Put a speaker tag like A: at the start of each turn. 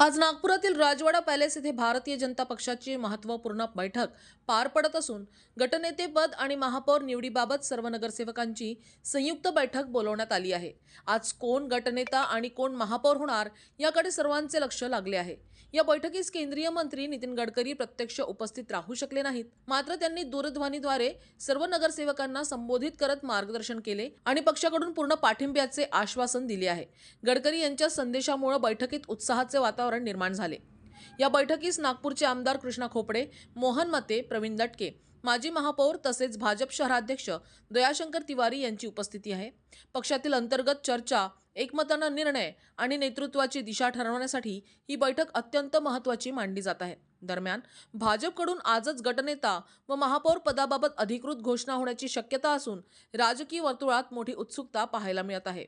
A: आज नागपुरातील राजवाडा पॅलेस येथे भारतीय जनता पक्षाची महत्त्वपूर्ण बैठक पार पडत असून गटनेतेपद आणि महापौर निवडीबाबत सर्व नगरसेवकांची संयुक्त बैठक बोलवण्यात आली आहे। आज कोण गटनेता आणि कोण महापौर होणार याकडे सर्वांचे लक्ष लागले आहे। या बैठकीस केंद्रीय मंत्री नितीन गडकरी प्रत्यक्ष उपस्थित राहू शकले नाहीत, मात्र त्यांनी दूरध्वनीद्वारे सर्व नगरसेवकांना संबोधित करत मार्गदर्शन केले आणि पक्षाकडून पूर्ण पाठिंब्याचे आश्वासन दिले आहे। गडकरी यांच्या संदेशामुळे बैठकीत उत्साहाचे वातावरण निर्माण झाले। या बैठकीस नागपूरचे आमदार कृष्णा खोपडे, मोहन मते, प्रवीण दटके, माजी महापौर तसेच भाजप शहराध्यक्ष दयाशंकर तिवारी यांची उपस्थिती आहे। पक्षातील अंतर्गत चर्चा, एकमताने निर्णय आणि नेतृत्वाची दिशा ठरवण्यासाठी ही बैठक अत्यंत महत्त्वाची मानली जात आहे। दरम्यान भाजपकडून आजच गटनेता व महापौर पदाबाबत अधिकृत घोषणा होण्याची शक्यता असून राजकीय वर्तुळात मोठी उत्सुकता पाहायला मिळत आहे।